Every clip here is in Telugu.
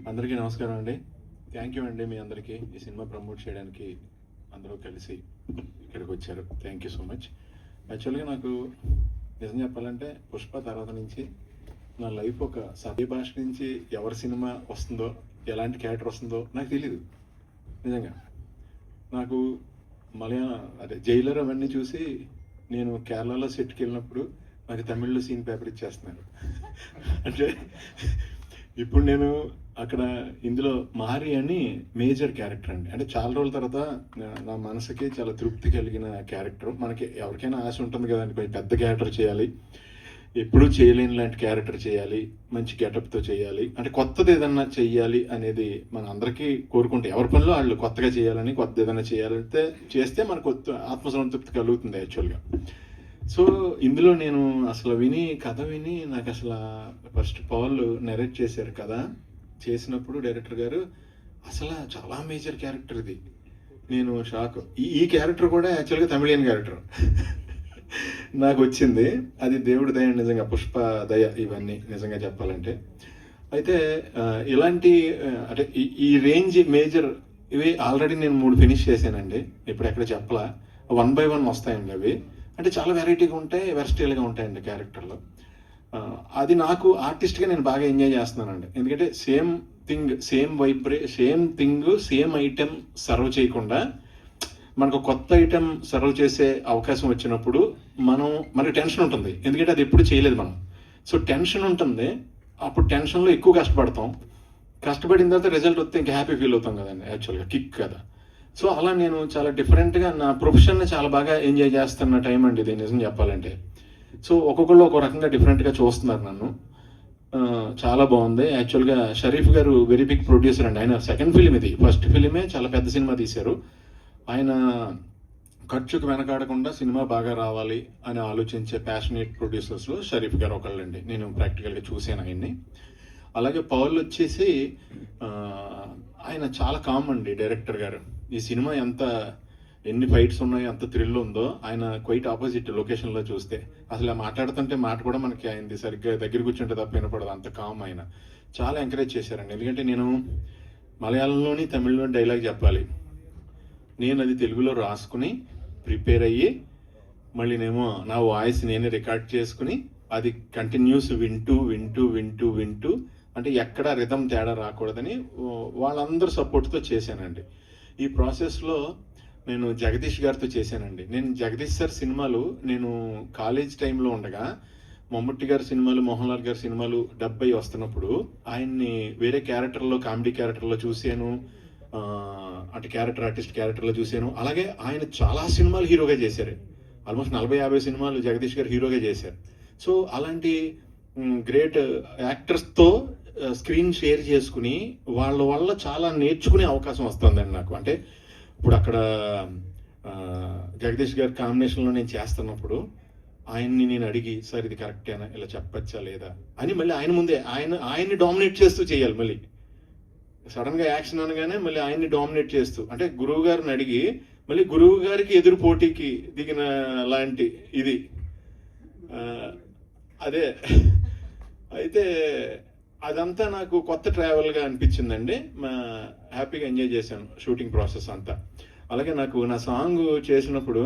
అందరికీ నమస్కారం అండి. థ్యాంక్ యూ అండి మీ అందరికీ ఈ సినిమా ప్రమోట్ చేయడానికి అందరూ కలిసి ఇక్కడికి వచ్చారు. Thank you so much. యాక్చువల్గా నాకు నిజం చెప్పాలంటే పుష్ప తర్వాత నుంచి నా లైఫ్ ఒక సభ్య భాష నుంచి ఎవరి సినిమా వస్తుందో, ఎలాంటి క్యారెక్టర్ వస్తుందో నాకు తెలీదు. నిజంగా నాకు జైలర్ అవన్నీ చూసి నేను కేరళలో సెట్కి వెళ్ళినప్పుడు నాకు తమిళ్లో సీన్ పేపర్ ఇచ్చేస్తున్నారు. అంటే ఇప్పుడు నేను అక్కడ ఇందులో మారి అని మేజర్ క్యారెక్టర్ అండి. అంటే చాలా రోజుల తర్వాత నా మనసుకి చాలా తృప్తి కలిగిన క్యారెక్టర్. మనకి ఎవరికైనా ఆశ ఉంటుంది కదండి, కొంచెం పెద్ద క్యారెక్టర్ చేయాలి, ఎప్పుడూ చేయలేని లాంటి క్యారెక్టర్ చేయాలి, మంచి గెటప్తో చేయాలి, అంటే కొత్తది ఏదన్నా చెయ్యాలి అనేది మన అందరికీ కోరుకుంటే, ఎవరి పనిలో వాళ్ళు కొత్తగా చేయాలని, కొత్త ఏదైనా చేయాలంటే చేస్తే మనకు ఆత్మసంతృప్తి కలుగుతుంది యాక్చువల్గా. సో ఇందులో నేను అసలు కథ విని నాకు అసలు ఫస్ట్ పవన్ నెరేట్ చేశారు కదా, చేసినప్పుడు డైరెక్టర్ గారు అసలు చాలా మేజర్ క్యారెక్టర్ ఇది. నేను షాక్. ఈ క్యారెక్టర్ కూడా యాక్చువల్గా తమిళియన్ క్యారెక్టర్ నాకు వచ్చింది. అది దేవుడి దయ నిజంగా, పుష్ప దయ ఇవన్నీ నిజంగా చెప్పాలంటే. అయితే ఇలాంటి అంటే ఈ రేంజ్ మేజర్ ఇవి ఆల్రెడీ నేను 3 ఫినిష్ చేశానండి. ఇప్పుడు ఎక్కడ చెప్పలా, 1 by 1 వస్తాయండి అవి. అంటే చాలా వెరైటీగా ఉంటాయి, వెర్స్టైల్గా ఉంటాయండి క్యారెక్టర్లో. అది నాకు ఆర్టిస్ట్గా నేను బాగా ఎంజాయ్ చేస్తున్నానండి. ఎందుకంటే same thing, same item serve చేయకుండా మనకు కొత్త ఐటెం సర్వ్ చేసే అవకాశం వచ్చినప్పుడు మనకి టెన్షన్ ఉంటుంది. ఎందుకంటే అది ఎప్పుడు చేయలేదు మనం. సో టెన్షన్ ఉంటుంది, అప్పుడు టెన్షన్లో ఎక్కువ కష్టపడిన తర్వాత రిజల్ట్ వస్తే ఇంకా హ్యాపీ ఫీల్ అవుతాం కదండి, యాక్చువల్గా కిక్ కదా. సో అలా నేను చాలా డిఫరెంట్గా నా ప్రొఫెషన్ని చాలా బాగా ఎంజాయ్ చేస్తున్న టైం అండి ఇది, నిజం చెప్పాలంటే. సో ఒక్కొక్కళ్ళు ఒక రకంగా డిఫరెంట్గా చూస్తున్నారు నన్ను. చాలా బాగుంది. యాక్చువల్గా షరీఫ్ గారు వెరీ బిగ్ ప్రొడ్యూసర్ అండి. ఆయన సెకండ్ ఫిలిం ఇది. ఫస్ట్ ఫిలిమే చాలా పెద్ద సినిమా తీశారు. ఆయన ఖర్చుకు వెనకాడకుండా సినిమా బాగా రావాలి అని ఆలోచించే ప్యాషనేట్ ప్రొడ్యూసర్స్లో షరీఫ్ గారు ఒకళ్ళండి. నేను ప్రాక్టికల్గా చూశాను ఆయన్ని. అలాగే పౌల్ వచ్చేసి ఆయన చాలా కామ్ అండి డైరెక్టర్ గారు. ఈ సినిమా ఎన్ని ఫైట్స్ ఉన్నాయో, ఎంత థ్రిల్ ఉందో, ఆయన క్వైట్ ఆపోజిట్ లొకేషన్లో చూస్తే. అసలు మాట్లాడుతుంటే మాట కూడా మనకి ఆయనది సరిగ్గా దగ్గర కూర్చుంటే తప్ప వినపడదు, అంత కామ్. ఆయన చాలా ఎంకరేజ్ చేశారండి. ఎందుకంటే నేను మలయాళంలోని తమిళ్లోని డైలాగ్ చెప్పాలి, నేను అది తెలుగులో రాసుకుని ప్రిపేర్ అయ్యి మళ్ళీనేమో నా వాయిస్ నేనే రికార్డ్ చేసుకుని అది కంటిన్యూస్ వింటూ అంటే ఎక్కడ రిథం తేడా రాకూడదని వాళ్ళందరూ సపోర్ట్తో చేశానండి. ఈ ప్రాసెస్లో నేను జగదీష్ గారితో చేశానండి. నేను జగదీష్ సార్ సినిమాలు నేను కాలేజ్ టైంలో ఉండగా మమ్ముట్టి గారి సినిమాలు, మోహన్ లాల్ గారి సినిమాలు 70 వస్తున్నప్పుడు ఆయన్ని వేరే క్యారెక్టర్లో, కామెడీ క్యారెక్టర్లో చూశాను, అంటే ఆర్టిస్ట్ క్యారెక్టర్లో చూశాను. అలాగే ఆయన చాలా సినిమాలు హీరోగా చేశారు. ఆల్మోస్ట్ 40-50 సినిమాలు జగదీష్ గారు హీరోగా చేశారు. సో అలాంటి గ్రేట్ యాక్టర్స్తో స్క్రీన్ షేర్ చేసుకుని వాళ్ళ వల్ల చాలా నేర్చుకునే అవకాశం వస్తుందండి నాకు. అంటే ఇప్పుడు అక్కడ జగదీష్ గారి కాంబినేషన్లో నేను చేస్తున్నప్పుడు ఆయన్ని నేను అడిగి, సార్ ఇది కరెక్టేనా, ఇలా చెప్పచ్చా లేదా అని మళ్ళీ ఆయన ముందే ఆయన్ని డామినేట్ చేస్తూ చేయాలి. మళ్ళీ సడన్గా యాక్షన్ అనగానే మళ్ళీ ఆయన్ని డామినేట్ చేస్తూ, అంటే గురువు గారిని అడిగి మళ్ళీ గురువు గారికి ఎదురు పోటీకి దిగిన లాంటి ఇది. అదే అయితే అదంతా నాకు కొత్త ట్రావెల్గా అనిపించిందండి. హ్యాపీగా ఎంజాయ్ చేశాను షూటింగ్ ప్రాసెస్ అంతా. అలాగే నాకు నా సాంగ్ చేసినప్పుడు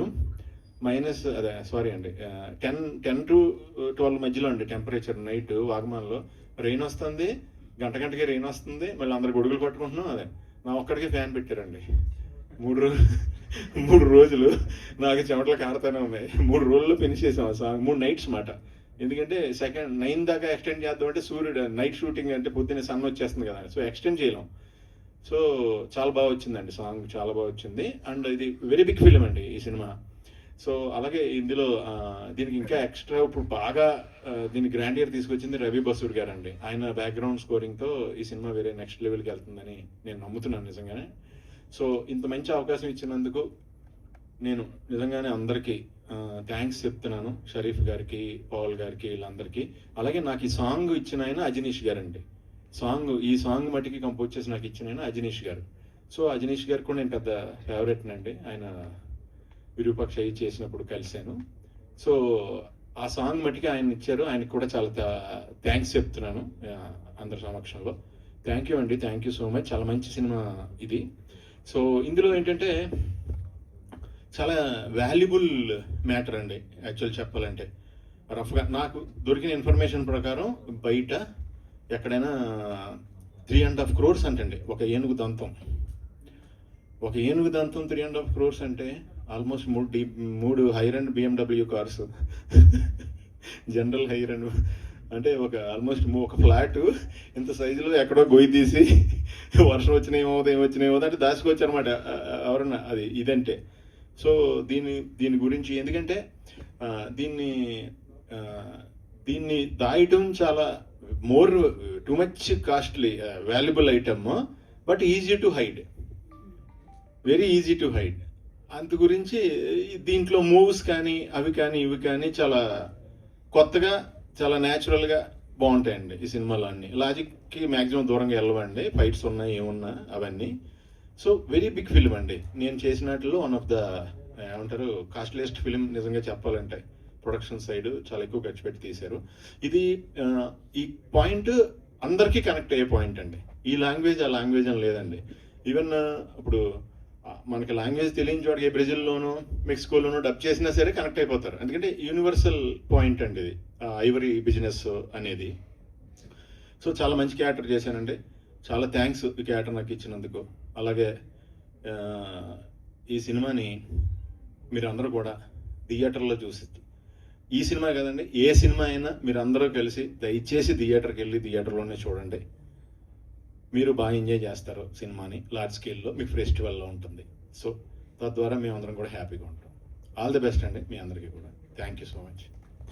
-10 to 12 మధ్యలో అండి టెంపరేచర్. నైట్ వాగమాన్లో రెయిన్ వస్తుంది, గంటకి రెయిన్ వస్తుంది, మళ్ళీ అందరు గొడుగులు పట్టుకుంటున్నాం. అదే నా ఒక్కడికే ఫ్యాన్ పెట్టారండి. 3 రోజులు నాకు చెమటలు కారుతూనే ఉన్నాయి. 3 రోజుల్లో ఫినిష్ చేసాం ఆ సాంగ్. 3 నైట్స్ మాట. ఎందుకంటే 9 దాకా ఎక్స్టెండ్ చేద్దామంటే సూర్యుడు నైట్ షూటింగ్ అంటే పొద్దున్నే సన్ వచ్చేస్తుంది కదా, సో ఎక్స్టెండ్ చేయలేం. సో చాలా బాగా వచ్చిందండి సాంగ్, చాలా బాగా వచ్చింది. అండ్ ఇది వెరీ బిగ్ ఫిలిం అండి ఈ సినిమా. సో అలాగే ఇందులో దీనికి ఇంకా ఎక్స్ట్రా ఇప్పుడు బాగా దీన్ని గ్రాండియర్ తీసుకొచ్చింది రవి బసూర్ గారు అండి. ఆయన బ్యాక్గ్రౌండ్ స్కోరింగ్తో ఈ సినిమా వేరే నెక్స్ట్ లెవెల్కి వెళ్తుందని నేను నమ్ముతున్నాను నిజంగానే. సో ఇంత మంచి అవకాశం ఇచ్చినందుకు నేను నిజంగానే అందరికీ థ్యాంక్స్ చెప్తున్నాను. షరీఫ్ గారికి, పవల్ గారికి, వీళ్ళందరికీ. అలాగే నాకు ఈ సాంగ్ ఇచ్చిన ఆయన అజనీష్ గారండి. ఈ సాంగ్ మట్టికి కంపోజ్ చేసి నాకు ఇచ్చిన ఆయన అజనీష్ గారు. సో అజనీష్ గారు కూడా నేను పెద్ద ఫేవరెట్నండి. ఆయన విరూపాక్ష చేసినప్పుడు కలిశాను. సో ఆ సాంగ్ మట్టికి ఆయన ఇచ్చారు. ఆయనకి కూడా చాలా థ్యాంక్స్ చెప్తున్నాను అందరి సమక్షంలో. థ్యాంక్ యూ అండి, థ్యాంక్ యూ సో మచ్. చాలా మంచి సినిమా ఇది. సో ఇందులో ఏంటంటే చాలా వాల్యుబుల్ మ్యాటర్ అండి యాక్చువల్ చెప్పాలంటే. రఫ్గా నాకు దొరికిన ఇన్ఫర్మేషన్ ప్రకారం బయట ఎక్కడైనా 3.5 crores అంటండి ఒక ఏనుగు దంతం. ఒక ఏనుగు దంతం 3.5 crores అంటే almost 3 hire and BMW cars, general hire and అంటే ఒక ఆల్మోస్ట్ ఒక ఫ్లాట్ ఇంత సైజులో ఎక్కడో గొయ్యి తీసి వర్షం వచ్చినా ఏమవుతుంది అంటే దాచుకోవచ్చు అనమాట ఎవరన్నా. అది ఇదంటే సో దీని గురించి ఎందుకంటే దీన్ని దాయటం చాలా too much costly valuable item, but easy to hide, very easy to hide. అందు గురించి దీంట్లో మూవ్స్ కానీ అవి కానీ ఇవి కానీ చాలా కొత్తగా చాలా న్యాచురల్గా బాగుంటాయండి ఈ సినిమాలో. అన్ని లాజిక్కి మ్యాక్సిమం దూరంగా వెళ్ళవండి, ఫైట్స్ ఉన్నాయి ఏమున్నా అవన్నీ. సో వెరీ బిగ్ ఫిల్మ్ అండి. నేను చేసినట్లు వన్ ఆఫ్ ద ఏమంటారు కాస్ట్లీయెస్ట్ ఫిలిం నిజంగా చెప్పాలంటే. ప్రొడక్షన్ సైడ్ చాలా ఎక్కువ ఖర్చు పెట్టి తీశారు. ఇది ఈ పాయింట్ అందరికీ కనెక్ట్ అయ్యే పాయింట్ అండి. ఈ లాంగ్వేజ్ ఆ లాంగ్వేజ్ అని లేదండి. ఈవెన్ ఇప్పుడు మనకి లాంగ్వేజ్ తెలియని చోటకి బ్రెజిల్లోనూ మెక్సికోలోనూ డబ్ చేసినా సరే కనెక్ట్ అయిపోతారు, ఎందుకంటే యూనివర్సల్ పాయింట్ అండి ఇది ఐవరీ బిజినెస్ అనేది. సో చాలా మంచి క్యారెక్టర్ చేశానండి. చాలా థ్యాంక్స్ ఈ క్యారెక్టర్ నాకు ఇచ్చినందుకు. అలాగే ఈ సినిమాని మీరు అందరూ కూడా థియేటర్లో చూసి, ఈ సినిమా కదండి ఏ సినిమా అయినా మీరు అందరూ కలిసి దయచేసి థియేటర్కి వెళ్ళి థియేటర్లోనే చూడండి. మీరు బాగా ఎంజాయ్ చేస్తారు సినిమాని. లార్జ్ స్కేల్లో మీకు ఫెస్టివల్లో ఉంటుంది. సో తద్వారా మేమందరం కూడా హ్యాపీగా ఉంటాం. ఆల్ ది బెస్ట్ అండి మీ అందరికీ కూడా. Thank you so much.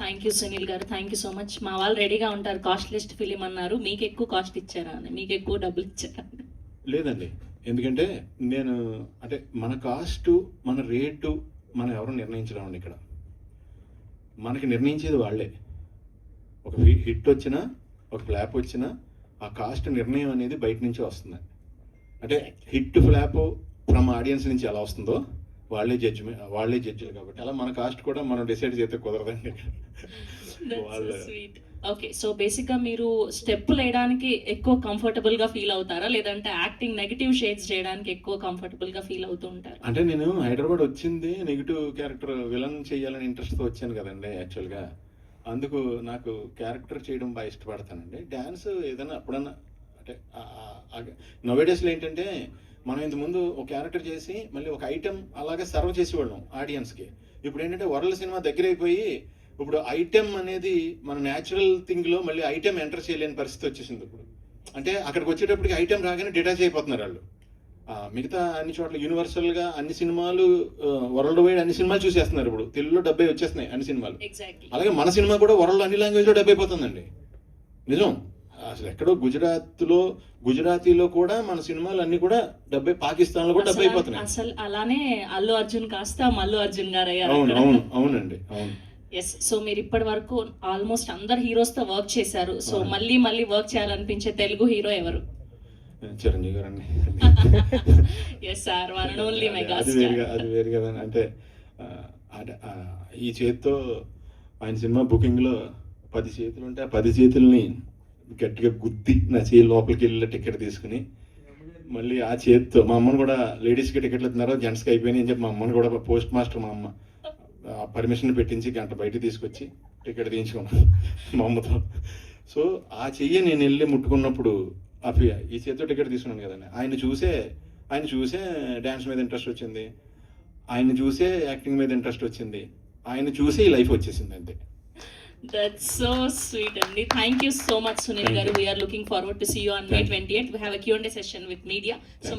Thank you Sunil గారు, థ్యాంక్ యూ సో మచ్. మా వాళ్ళు రెడీగా ఉంటారు. కాస్ట్లెస్ట్ ఫిలిం అన్నారు, మీకు ఎక్కువ కాస్ట్ ఇచ్చారా అని, మీకు ఎక్కువ డబ్బులు ఇచ్చారా? లేదండి, ఎందుకంటే నేను అంటే మన కాస్టు మన రేటు మనం ఎవరు నిర్ణయించడం అండి. ఇక్కడ మనకి నిర్ణయించేది వాళ్ళే. ఒక హిట్ వచ్చినా ఒక ఫ్లాప్ వచ్చినా ఆ కాస్ట్ నిర్ణయం అనేది బయట నుంచి వస్తుంది. అంటే హిట్ ఫ్లాప్ ఫ్రమ్ ఆడియన్స్ నుంచి ఎలా వస్తుందో వాళ్ళే జడ్జిలు కాబట్టి అలా మన కాస్ట్ కూడా మనం డిసైడ్ చేస్తే కుదరదండి. ఓకే, సో బేసిక్గా మీరు స్టెప్పులు వేయడానికి ఎక్కువ కంఫర్టబుల్ గా ఫీల్ అవుతారా, లేదంటే యాక్టింగ్ నెగిటివ్ షేడ్స్ చేయడానికి ఎక్కువ కంఫర్టబుల్ గా ఫీల్ అవుతూ ఉంటారు? అంటే నేను హైదరాబాద్ వచ్చింది నెగిటివ్ క్యారెక్టర్ విలన్ చేయాలని ఇంట్రెస్ట్తో వచ్చాను కదండి యాక్చువల్గా. అందుకు నాకు క్యారెక్టర్ చేయడం బాగా ఇష్టపడతానండి. డ్యాన్స్ ఏదైనా అప్పుడన్నా అంటే నోవేడేస్లో ఏంటంటే మనం ఇంతకుముందు ఒక క్యారెక్టర్ చేసి మళ్ళీ ఒక ఐటెం అలాగే సర్వ్ చేసేవాళ్ళం ఆడియన్స్కి. ఇప్పుడు ఏంటంటే వరల్డ్ సినిమా దగ్గర అయిపోయి ఇప్పుడు ఐటెం అనేది మన న్యాచురల్ థింగ్లో మళ్ళీ ఐటెం ఎంటర్ చేయలేని పరిస్థితి వచ్చేసింది ఇప్పుడు. అంటే అక్కడికి వచ్చేటప్పటికి ఐటెం రాగానే డిటాచ్ అయిపోతున్నారు వాళ్ళు. మిగతా అన్ని చోట్ల యూనివర్సల్గా అన్ని సినిమాలు వరల్డ్ వైడ్ అన్ని సినిమాలు చూసేస్తున్నారు. ఇప్పుడు తెలుగులో 70 వచ్చేస్తున్నాయి అన్ని సినిమాలు. అలాగే మన సినిమా కూడా వరల్డ్ అన్ని లాంగ్వేజ్లో 70 అయిపోతుందండి. నిజం, అసలు ఎక్కడో గుజరాతీలో కూడా మన సినిమాలు అన్ని కూడా 70, పాకిస్తాన్లో కూడా 70 అయిపోతున్నాయి. అసలు అలానే అల్లు అర్జున్ కాస్త మల్లు అర్జున్ గారు అయ్యారు. అవునండి, అవును. ఎస్, సో మీరు ఇప్పటి వరకు ఆల్మోస్ట్ అందరు హీరోస్ తో వర్క్ చేశారు. సో మళ్ళీ వర్క్ చేయాలనిపించే తెలుగు హీరో ఎవరు? చిరంజీవి గారు అండి. Yes sir, one and only mega star. అది వేరు కదా. అంటే ఈ చేతితో ఆయన సినిమా బుకింగ్లో 10 చేతులు ఉంటే ఆ 10 చేతుల్ని గట్టిగా గుద్ది నా చేయి లోపలికి వెళ్ళి టికెట్ తీసుకుని మళ్ళీ ఆ చేతితో మా అమ్మను కూడా లేడీస్కి టికెట్లు ఇస్తున్నారు, జెంట్స్కి అయిపోయినాయి అని చెప్పి మా అమ్మని కూడా పోస్ట్ మాస్టర్ మా అమ్మ పర్మిషన్ పెట్టించి గంట బయట తీసుకొచ్చి టికెట్ తీయించుకున్నాను మా అమ్మతో. సో ఆ చెయ్యి నేను వెళ్ళి ముట్టుకున్నప్పుడు ఈ చేతితో టికెట్ తీసుకున్నాను కదండి. ఆయన చూసే డ్యాన్స్ మీద ఇంట్రెస్ట్ వచ్చింది, ఆయన చూసే యాక్టింగ్ మీద ఇంట్రెస్ట్ వచ్చింది, ఆయన చూసే ఈ లైఫ్ వచ్చేసింది అంతే. That's so sweet, Andy. Thank you so much, Sunil Garu. We are looking forward to see you on May 28th. We have a Q&A session with media. So